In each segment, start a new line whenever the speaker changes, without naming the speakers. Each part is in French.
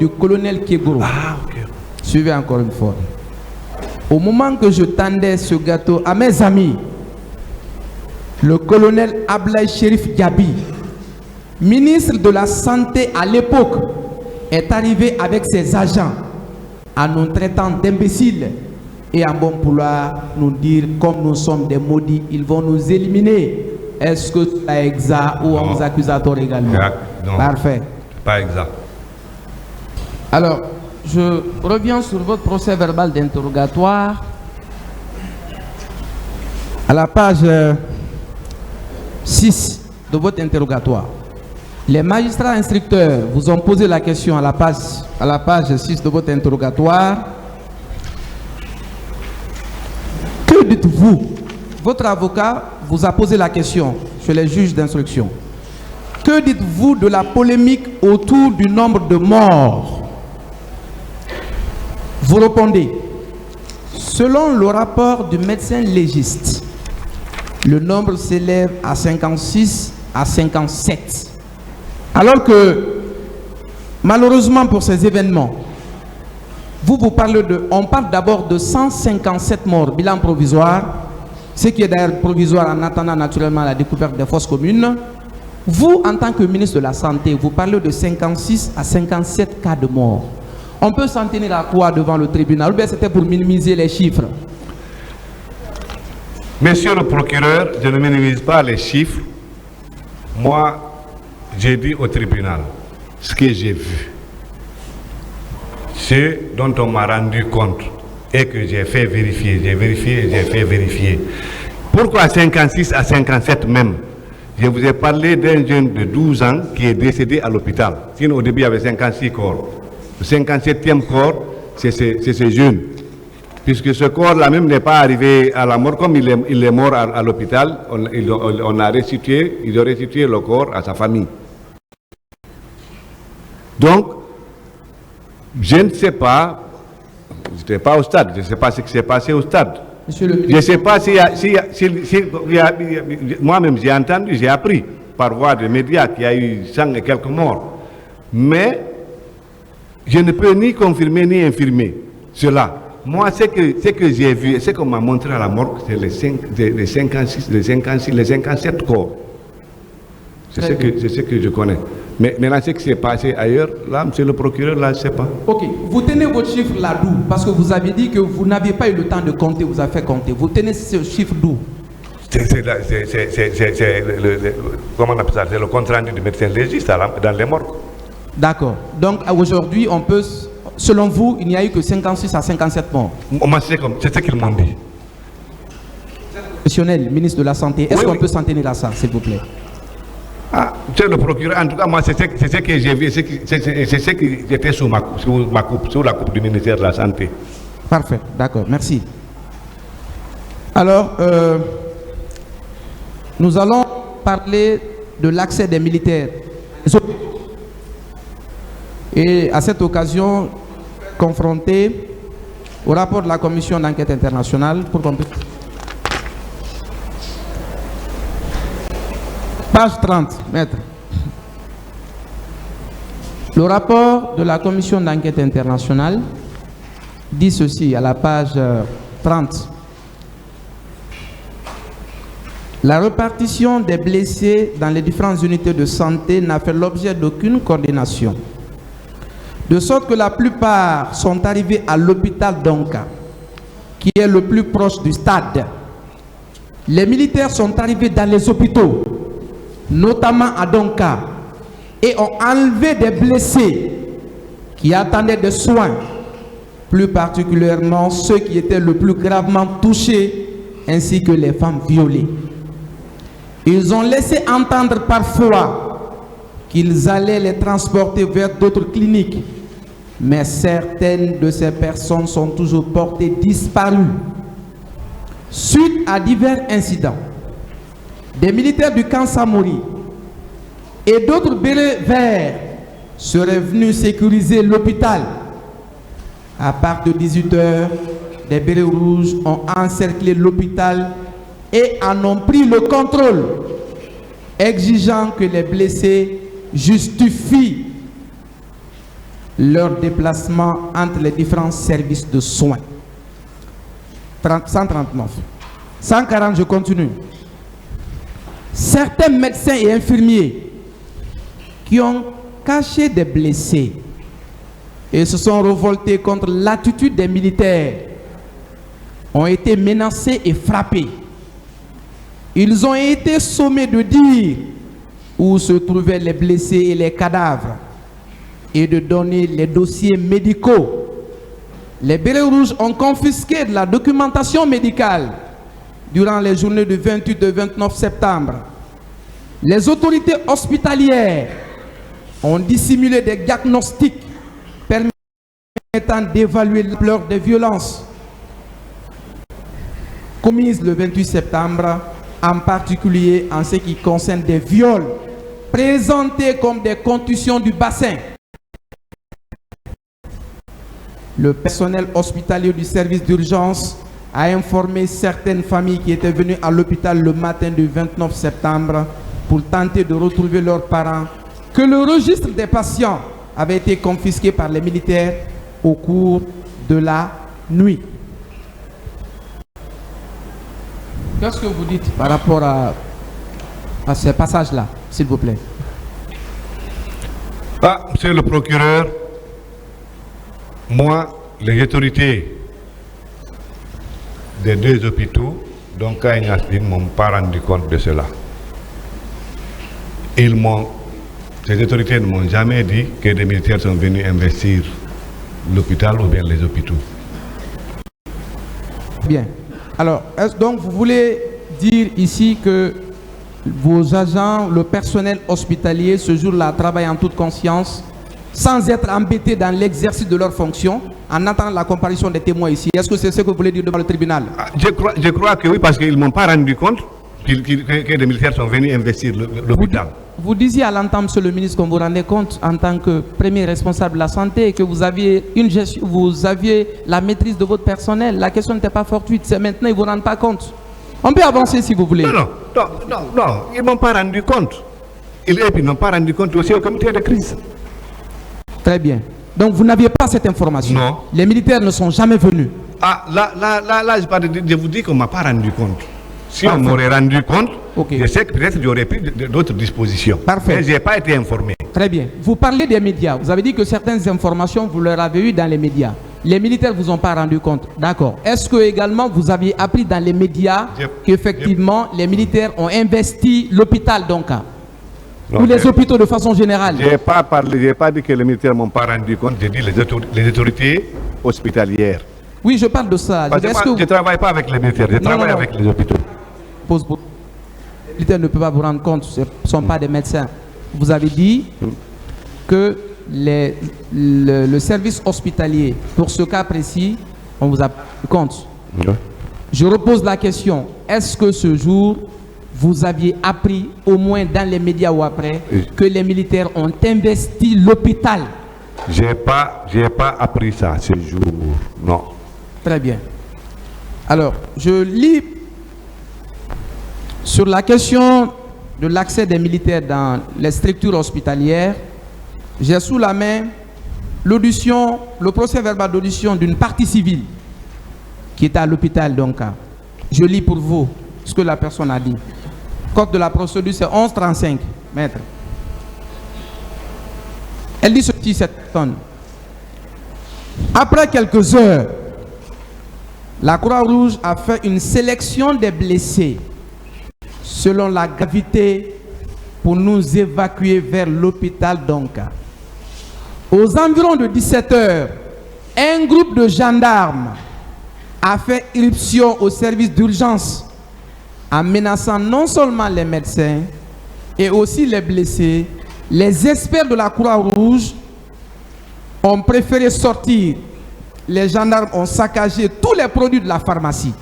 du colonel Kegoro.
Ah, ok.
Suivez encore une fois. Au moment que je tendais ce gâteau à mes amis, le colonel Ablaye Chérif Diaby, ministre de la Santé à l'époque, est arrivé avec ses agents en nous traitant d'imbéciles et en bon vouloir nous dire comme nous sommes des maudits, ils vont nous éliminer. Est-ce que c'est exact ou on vous accuse à tort également?
Non.
Parfait.
Pas exact.
Alors, je reviens sur votre procès verbal d'interrogatoire. À la page 6 de votre interrogatoire, les magistrats instructeurs vous ont posé la question à la page 6 de votre interrogatoire. Que dites-vous? Votre avocat vous a posé la question chez les juges d'instruction. Que dites-vous de la polémique autour du nombre de morts? Vous répondez, selon le rapport du médecin légiste, le nombre s'élève à 56 à 57. Alors que, malheureusement pour ces événements, on parle d'abord de 157 morts, bilan provisoire, ce qui est d'ailleurs provisoire en attendant naturellement la découverte des fosses communes. Vous, en tant que ministre de la Santé, vous parlez de 56 à 57 cas de mort. On peut s'en tenir à quoi devant le tribunal? Ou bien c'était pour minimiser les chiffres?
Monsieur le procureur, je ne minimise pas les chiffres. Moi, j'ai dit au tribunal ce que j'ai vu, ce dont on m'a rendu compte et que j'ai fait vérifier, j'ai fait vérifier. Pourquoi 56 à 57 même? Je vous ai parlé d'un jeune de 12 ans qui est décédé à l'hôpital. Sinon, au début, il y avait 56 corps. Le 57e corps, c'est ce jeune. Puisque ce corps-là même n'est pas arrivé à la mort, comme il est mort à l'hôpital, on a restitué, ils ont restitué le corps à sa famille. Donc, je ne sais pas, je n'étais pas au stade, je ne sais pas ce qui s'est passé au stade. Je ne sais pas moi-même j'ai entendu, j'ai appris par voie de médias qu'il y a eu 100 et quelques morts. Mais je ne peux ni confirmer ni infirmer cela. Moi, ce que j'ai vu, ce qu'on m'a montré à la morgue, c'est les 56, les 57 corps. C'est ce que je connais. Mais maintenant, ce qui s'est passé ailleurs, là, monsieur le procureur, là, je ne sais pas.
Ok, vous tenez votre chiffre là d'où? Parce que vous avez dit que vous n'aviez pas eu le temps de compter, vous avez fait compter. Vous tenez ce chiffre d'où?
Comment on appelle ça? C'est le compte rendu du médecin légiste dans les morgues.
D'accord. Donc aujourd'hui, on peut, selon vous, il n'y a eu que 56 à 57 morts.
C'est ce qu'ils m'ont dit.
Professionnel, ministre de la Santé, est-ce qu'on peut s'en tenir à ça, s'il vous plaît?
Ah, monsieur le procureur, en tout cas, moi, c'est ce que j'ai vu, c'est ce qui était sur la coupe du ministère de la Santé.
Parfait, d'accord, merci. Alors, nous allons parler de l'accès des militaires. Et à cette occasion, confronté au rapport de la commission d'enquête internationale pour qu'on puisse... Page 30, maître. Le rapport de la commission d'enquête internationale dit ceci à la page 30. La répartition des blessés dans les différentes unités de santé n'a fait l'objet d'aucune coordination. De sorte que la plupart sont arrivés à l'hôpital d'Onka, qui est le plus proche du stade. Les militaires sont arrivés dans les hôpitaux, notamment à Donka, et ont enlevé des blessés qui attendaient des soins, plus particulièrement ceux qui étaient le plus gravement touchés, ainsi que les femmes violées. Ils ont laissé entendre parfois qu'ils allaient les transporter vers d'autres cliniques, mais certaines de ces personnes sont toujours portées disparues. Suite à divers incidents, des militaires du camp Samori et d'autres bérets verts seraient venus sécuriser l'hôpital. À partir de 18 h, des bérets rouges ont encerclé l'hôpital et en ont pris le contrôle, exigeant que les blessés justifient leur déplacement entre les différents services de soins. 139. 140, je continue. Certains médecins et infirmiers qui ont caché des blessés et se sont révoltés contre l'attitude des militaires ont été menacés et frappés. Ils ont été sommés de dire où se trouvaient les blessés et les cadavres et de donner les dossiers médicaux. Les bérets rouges ont confisqué de la documentation médicale durant les journées du 28 et 29 septembre. Les autorités hospitalières ont dissimulé des diagnostics permettant d'évaluer l'ampleur des violences commises le 28 septembre, en particulier en ce qui concerne des viols présentés comme des contusions du bassin. Le personnel hospitalier du service d'urgence a informé certaines familles qui étaient venues à l'hôpital le matin du 29 septembre pour tenter de retrouver leurs parents que le registre des patients avait été confisqué par les militaires au cours de la nuit. Qu'est-ce que vous dites par rapport à ces passages-là, s'il vous plaît?
Monsieur le procureur, moi, les autorités des deux hôpitaux, donc à Ignasline, ne m'ont pas rendu compte de cela. Ces autorités ne m'ont jamais dit que des militaires sont venus investir l'hôpital ou bien les hôpitaux.
Bien. Alors, donc vous voulez dire ici que vos agents, le personnel hospitalier, ce jour-là, travaillent en toute conscience, sans être embêtés dans l'exercice de leurs fonctions, en attendant la comparution des témoins ici. Est-ce que c'est ce que vous voulez dire devant le tribunal?
Je crois que oui, parce qu'ils ne m'ont pas rendu compte que des militaires sont venus investir l'hôpital.
Vous disiez à l'entente, monsieur le ministre, qu'on vous rendait compte en tant que premier responsable de la santé et que vous aviez la maîtrise de votre personnel. La question n'était pas fortuite. C'est maintenant, ils ne vous rendent pas compte. On peut avancer si vous voulez.
Non, ils ne m'ont pas rendu compte. Et puis, ils n'ont pas rendu compte aussi au comité de crise.
Très bien. Donc, vous n'aviez pas cette information?
Non.
Les militaires ne sont jamais venus?
Là, je vous dis qu'on ne m'a pas rendu compte. Si on m'aurait rendu compte, je sais que peut-être j'aurais pris d'autres dispositions.
Parfait.
Mais je n'ai pas été informé.
Très bien. Vous parlez des médias. Vous avez dit que certaines informations, vous leur avez eues dans les médias. Les militaires ne vous ont pas rendu compte. D'accord. Est-ce que également vous aviez appris dans les médias qu'effectivement les militaires ont investi l'hôpital d'Onka? Ou les hôpitaux de façon générale?
Je n'ai pas dit que les militaires ne m'ont pas rendu compte. J'ai dit les autorités hospitalières.
Oui, je parle de ça.
Je ne travaille pas avec les militaires, je travaille avec les hôpitaux.
Les militaires ne peuvent pas vous rendre compte, ce ne sont pas des médecins. Vous avez dit que le service hospitalier, pour ce cas précis, on vous a rendu compte. Je repose la question, est-ce que ce jour, vous aviez appris, au moins dans les médias ou après, que les militaires ont investi l'hôpital?
Je n'ai pas appris ça ce jour, non.
Très bien. Alors, je lis sur la question de l'accès des militaires dans les structures hospitalières. J'ai sous la main l'audition, le procès verbal d'audition d'une partie civile qui est à l'hôpital d'Onka. Je lis pour vous ce que la personne a dit. Code de la procédure, c'est 1135, maître. Elle dit ceci, cette personne. Après quelques heures, la Croix-Rouge a fait une sélection des blessés selon la gravité pour nous évacuer vers l'hôpital d'Onka. Aux environs de 17 heures, un groupe de gendarmes a fait irruption au service d'urgence en menaçant non seulement les médecins et aussi les blessés. Les experts de la Croix-Rouge ont préféré sortir. Les gendarmes ont saccagé tous les produits de la pharmacie.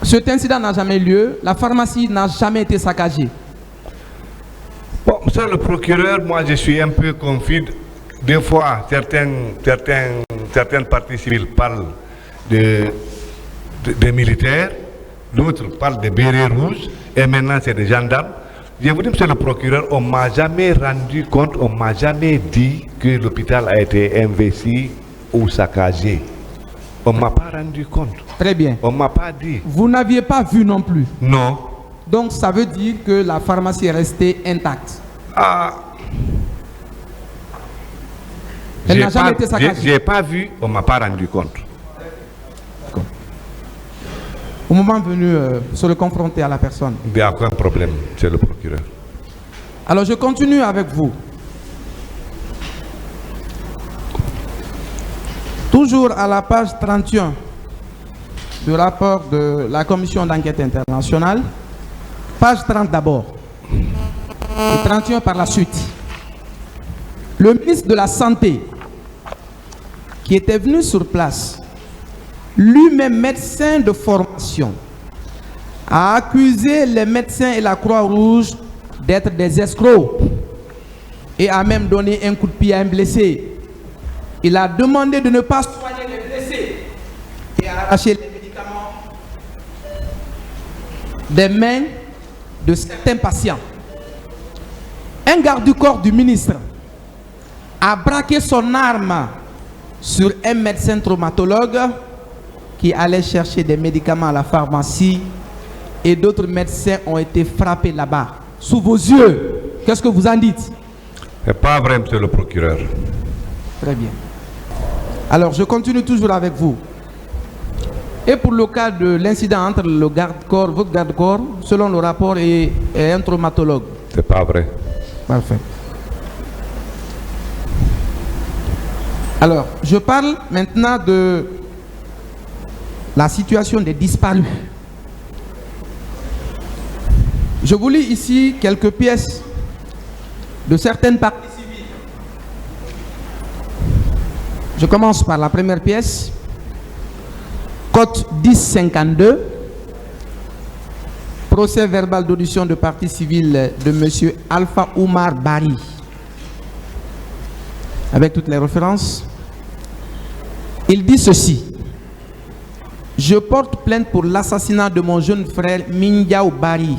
Cet incident n'a jamais eu lieu. La pharmacie n'a jamais été saccagée.
Bon, monsieur le procureur, moi je suis un peu confus. Des fois, certaines parties civiles parlent des militaires, d'autres parlent des bérets rouges, et maintenant c'est des gendarmes. Je vous dis, monsieur le procureur, on ne m'a jamais rendu compte, on ne m'a jamais dit que l'hôpital a été investi ou saccagé. On ne m'a pas rendu compte.
Très bien.
On ne m'a pas dit.
Vous n'aviez pas vu non plus.
Non.
Donc ça veut dire que la pharmacie est restée intacte.
Ah.
Elle n'a jamais été saccagée.
Je n'ai pas vu, on ne m'a pas rendu compte.
Au moment venu, se le confronter à la personne.
Il n'y a aucun problème, monsieur le procureur.
Alors je continue avec vous. Toujours à la page 31 du rapport de la commission d'enquête internationale, page 30 d'abord, et 31 par la suite. Le ministre de la Santé, qui était venu sur place, lui-même médecin de formation, a accusé les médecins et la Croix-Rouge d'être des escrocs et a même donné un coup de pied à un blessé. Il a demandé de ne pas soigner les blessés et a arraché les médicaments des mains de certains patients. Un garde du corps du ministre a braqué son arme sur un médecin traumatologue qui allait chercher des médicaments à la pharmacie et d'autres médecins ont été frappés là-bas. Sous vos yeux, qu'est-ce que vous en dites?
C'est pas vrai, monsieur le procureur.
Très bien. Alors, je continue toujours avec vous. Et pour le cas de l'incident entre le garde-corps, votre garde-corps, selon le rapport, et un traumatologue.
C'est pas vrai.
Parfait. Alors, je parle maintenant de la situation des disparus. Je vous lis ici quelques pièces de certaines parties civiles. Je commence par la première pièce. Code 1052. Procès verbal d'audition de partie civile de M. Alpha Oumar Bari. Avec toutes les références. Il dit ceci. Je porte plainte pour l'assassinat de mon jeune frère Mindiaou Bari,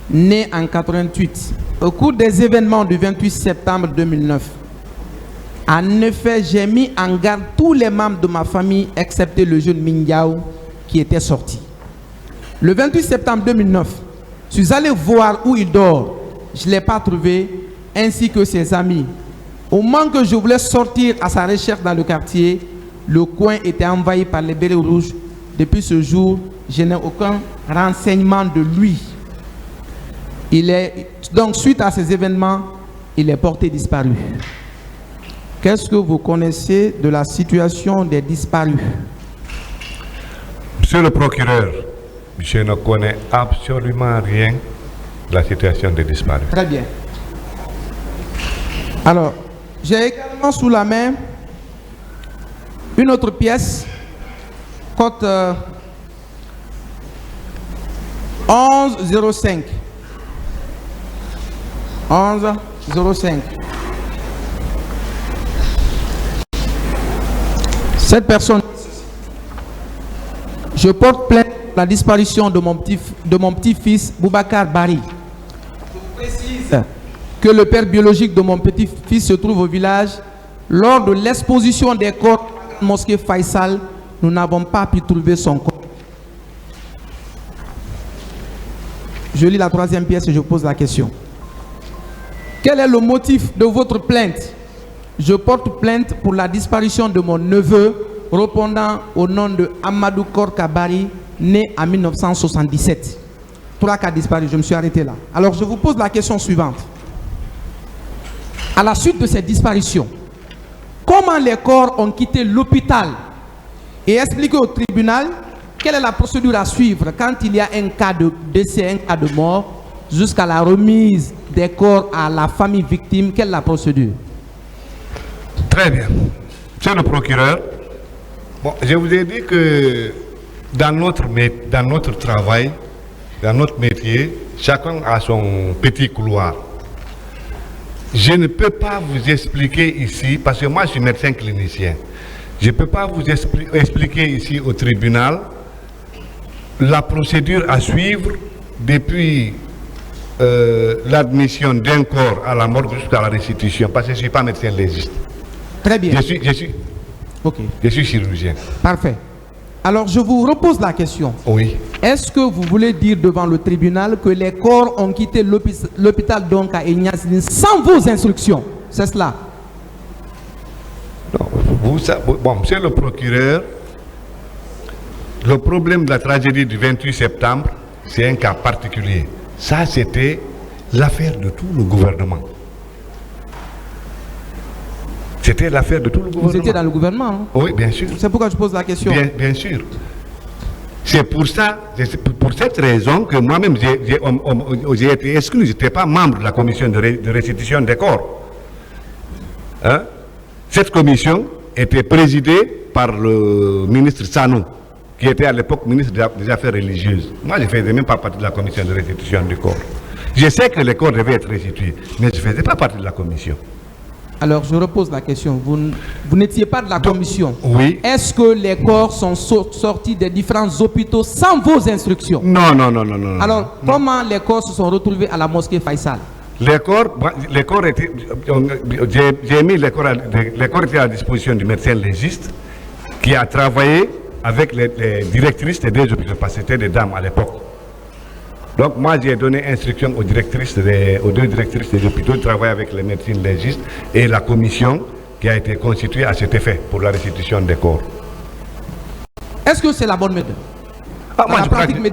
né en 88, au cours des événements du 28 septembre 2009. En effet, j'ai mis en garde tous les membres de ma famille, excepté le jeune Mindiaou qui était sorti. Le 28 septembre 2009, je suis allé voir où il dort. Je ne l'ai pas trouvé, ainsi que ses amis. Au moment que je voulais sortir à sa recherche dans le quartier, le coin était envahi par les bérets rouges. Depuis ce jour, je n'ai aucun renseignement de lui. Donc, suite à ces événements, il est porté disparu. Qu'est-ce que vous connaissez de la situation des disparus?
Monsieur le procureur, je ne connais absolument rien de la situation des disparus.
Très bien. Alors, j'ai également sous la main une autre pièce, code 1105. 1105. Cette personne, je porte plainte pour la disparition de mon petit-fils Boubacar Bari. Je vous précise que le père biologique de mon petit-fils se trouve au village. Lors de l'exposition des corps à la mosquée Faisal, nous n'avons pas pu trouver son corps. Je lis la troisième pièce et je pose la question. Quel est le motif de votre plainte? Je porte plainte pour la disparition de mon neveu, répondant au nom de Amadou Korka Bari, né en 1977. 3 cas disparus, je me suis arrêté là. Alors je vous pose la question suivante. À la suite de cette disparition, comment les corps ont quitté l'hôpital et expliqué au tribunal quelle est la procédure à suivre quand il y a un cas de décès, un cas de mort, jusqu'à la remise des corps à la famille victime? Quelle est la procédure?
Très bien. Monsieur le procureur, bon, je vous ai dit que dans notre travail, dans notre métier, chacun a son petit couloir. Je ne peux pas vous expliquer ici, parce que moi je suis médecin clinicien, je ne peux pas vous expliquer ici au tribunal la procédure à suivre depuis l'admission d'un corps à la morgue jusqu'à la restitution, parce que je ne suis pas médecin légiste.
Très bien. Ok.
Je suis chirurgien.
Parfait. Alors, je vous repose la question.
Oui.
Est-ce que vous voulez dire devant le tribunal que les corps ont quitté l'hôpital donc à Ignace sans vos instructions? C'est cela?
Non, bon, monsieur le procureur, le problème de la tragédie du 28 septembre, c'est un cas particulier. Ça, c'était l'affaire de tout le gouvernement. C'était l'affaire de tout le gouvernement.
Vous étiez dans le gouvernement, hein?
Oui, bien sûr.
C'est pourquoi je pose la question.
Bien sûr. C'est pour ça, pour cette raison que moi-même j'ai été exclu. Je n'étais pas membre de la commission de restitution des corps. Hein? Cette commission était présidée par le ministre Sanou, qui était à l'époque ministre des Affaires religieuses. Moi, je ne faisais même pas partie de la commission de restitution du corps. Je sais que les corps devaient être restitués, mais je ne faisais pas partie de la commission.
Alors, je repose la question. Vous n'étiez pas de la commission.
Oui.
Est-ce que les corps sont sortis des différents hôpitaux sans vos instructions?
Non.
Alors, comment les corps se sont retrouvés à la mosquée Faisal?
Les corps étaient... J'ai mis les corps étaient à la disposition du médecin légiste qui a travaillé avec les directrices des deux hôpitaux, parce que c'était des dames à l'époque. Donc moi j'ai donné instruction aux deux directrices des hôpitaux de travailler avec les médecins légistes et la commission qui a été constituée à cet effet pour la restitution des corps.
Est-ce que c'est la bonne méthode?
Moi,